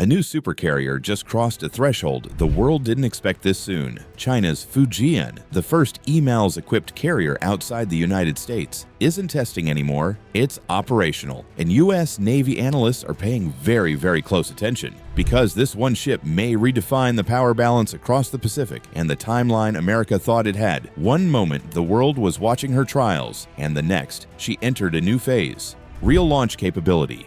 A new supercarrier just crossed a threshold the world didn't expect this soon. China's Fujian, the first EMALS-equipped carrier outside the United States, isn't testing anymore, it's operational. And U.S. Navy analysts are paying very close attention, because this one ship may redefine the power balance across the Pacific and the timeline America thought it had. One moment the world was watching her trials, and the next she entered a new phase. Real launch capability,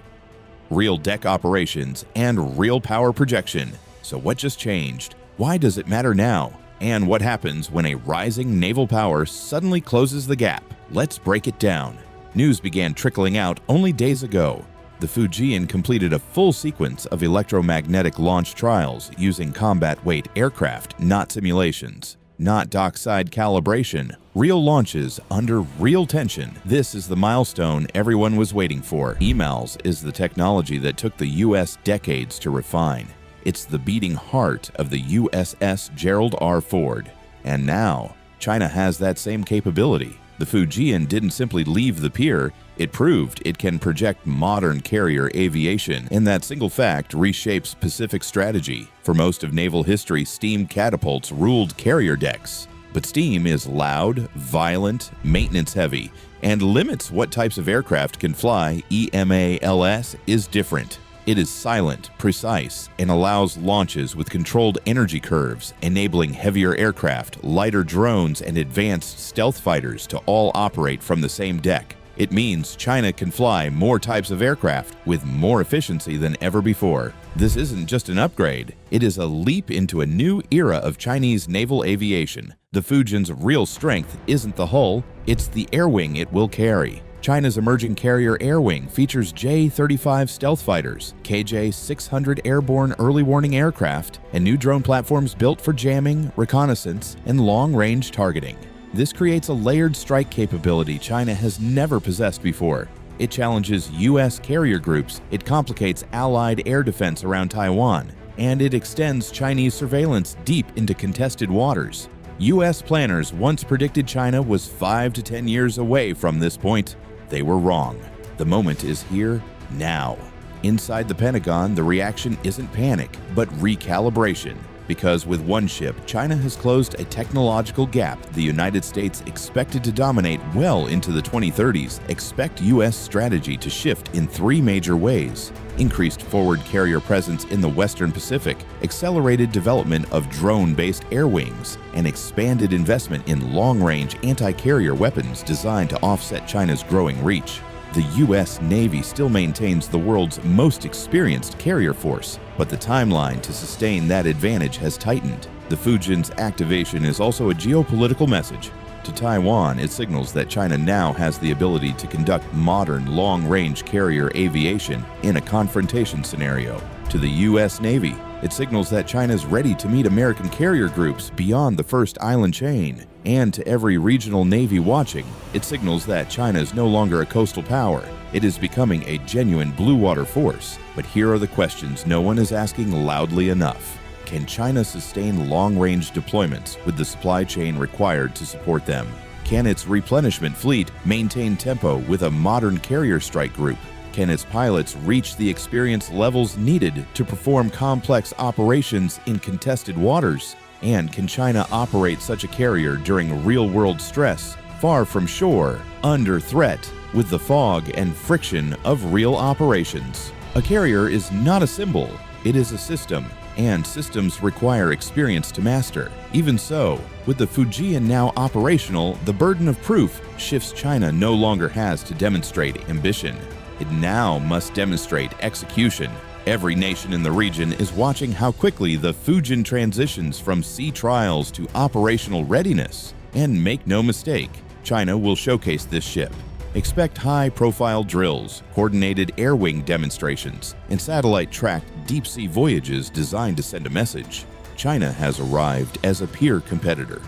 real deck operations, and real power projection. So what just changed? Why does it matter now? And what happens when a rising naval power suddenly closes the gap? Let's break it down. News began trickling out only days ago. The Fujian completed a full sequence of electromagnetic launch trials using combat-weight aircraft, not simulations. Not dockside calibration, real launches under real tension. This is the milestone everyone was waiting for. EMALS is the technology that took the U.S. decades to refine. It's the beating heart of the USS Gerald R. Ford. And now, China has that same capability. The Fujian didn't simply leave the pier, it proved it can project modern carrier aviation, and that single fact reshapes Pacific strategy. For most of naval history, steam catapults ruled carrier decks. But steam is loud, violent, maintenance-heavy, and limits what types of aircraft can fly. EMALS is different. It is silent, precise, and allows launches with controlled energy curves, enabling heavier aircraft, lighter drones, and advanced stealth fighters to all operate from the same deck. It means China can fly more types of aircraft with more efficiency than ever before. This isn't just an upgrade, it is a leap into a new era of Chinese naval aviation. The Fujian's real strength isn't the hull, it's the air wing it will carry. China's emerging carrier air wing features J-35 stealth fighters, KJ-600 airborne early warning aircraft, and new drone platforms built for jamming, reconnaissance, and long-range targeting. This creates a layered strike capability China has never possessed before. It challenges U.S. carrier groups, it complicates Allied air defense around Taiwan, and it extends Chinese surveillance deep into contested waters. U.S. planners once predicted China was 5 to 10 years away from this point. They were wrong. The moment is here, now. Inside the Pentagon, the reaction isn't panic, but recalibration. Because with one ship, China has closed a technological gap the United States expected to dominate well into the 2030s. Expect U.S. strategy to shift in 3 major ways: increased forward carrier presence in the Western Pacific, accelerated development of drone-based air wings, and expanded investment in long-range anti-carrier weapons designed to offset China's growing reach. The U.S. Navy still maintains the world's most experienced carrier force, but the timeline to sustain that advantage has tightened. The Fujian's activation is also a geopolitical message. To Taiwan, it signals that China now has the ability to conduct modern long-range carrier aviation in a confrontation scenario. To the U.S. Navy, it signals that China is ready to meet American carrier groups beyond the first island chain. And to every regional navy watching, it signals that China is no longer a coastal power. It is becoming a genuine blue water force. But here are the questions no one is asking loudly enough. Can China sustain long-range deployments with the supply chain required to support them? Can its replenishment fleet maintain tempo with a modern carrier strike group? Can its pilots reach the experience levels needed to perform complex operations in contested waters? And can China operate such a carrier during real-world stress, far from shore, under threat, with the fog and friction of real operations? A carrier is not a symbol, it is a system, and systems require experience to master. Even so, with the Fujian now operational, the burden of proof shifts. China no longer has to demonstrate ambition. It now must demonstrate execution. Every nation in the region is watching how quickly the Fujian transitions from sea trials to operational readiness. And make no mistake, China will showcase this ship. Expect high-profile drills, coordinated air wing demonstrations, and satellite-tracked deep-sea voyages designed to send a message. China has arrived as a peer competitor.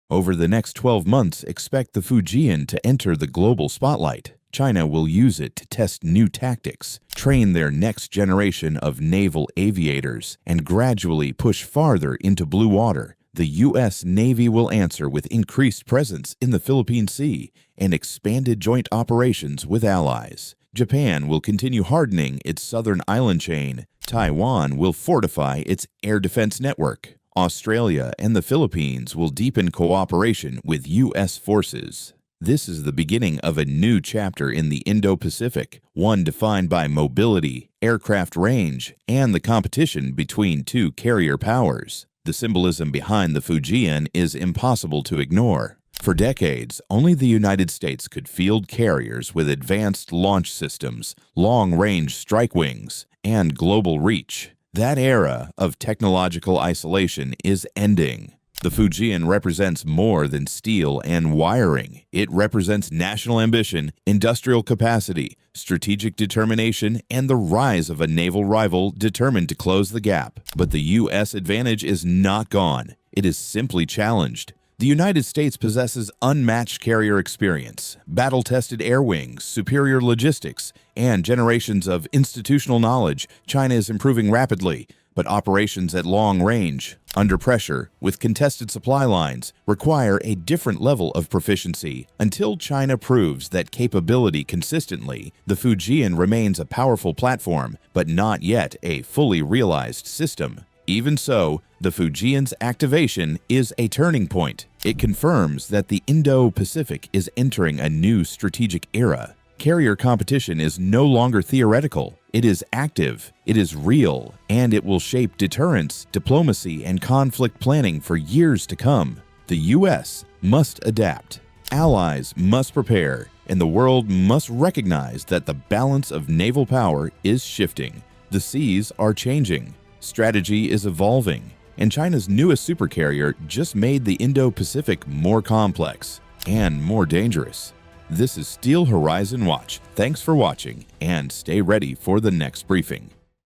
Over the next 12 months, expect the Fujian to enter the global spotlight. China will use it to test new tactics, train their next generation of naval aviators, and gradually push farther into blue water. The U.S. Navy will answer with increased presence in the Philippine Sea and expanded joint operations with allies. Japan will continue hardening its southern island chain, Taiwan will fortify its air defense network. Australia and the Philippines will deepen cooperation with U.S. forces. This is the beginning of a new chapter in the Indo-Pacific, one defined by mobility, aircraft range, and the competition between two carrier powers. The symbolism behind the Fujian is impossible to ignore. For decades, only the United States could field carriers with advanced launch systems, long-range strike wings, and global reach. That era of technological isolation is ending. The Fujian represents more than steel and wiring. It represents national ambition, industrial capacity, strategic determination, and the rise of a naval rival determined to close the gap. But the U.S. advantage is not gone. It is simply challenged. The United States possesses unmatched carrier experience, battle-tested air wings, superior logistics, and generations of institutional knowledge. China is improving rapidly, but operations at long range, under pressure, with contested supply lines, require a different level of proficiency. Until China proves that capability consistently, the Fujian remains a powerful platform, but not yet a fully realized system. Even so, the Fujian's activation is a turning point. It confirms that the Indo-Pacific is entering a new strategic era. Carrier competition is no longer theoretical. It is active, it is real, and it will shape deterrence, diplomacy, and conflict planning for years to come. The U.S. must adapt. Allies must prepare, and the world must recognize that the balance of naval power is shifting. The seas are changing. Strategy is evolving, and China's newest supercarrier just made the Indo-Pacific more complex and more dangerous. This is Steel Horizon Watch. Thanks for watching, and stay ready for the next briefing.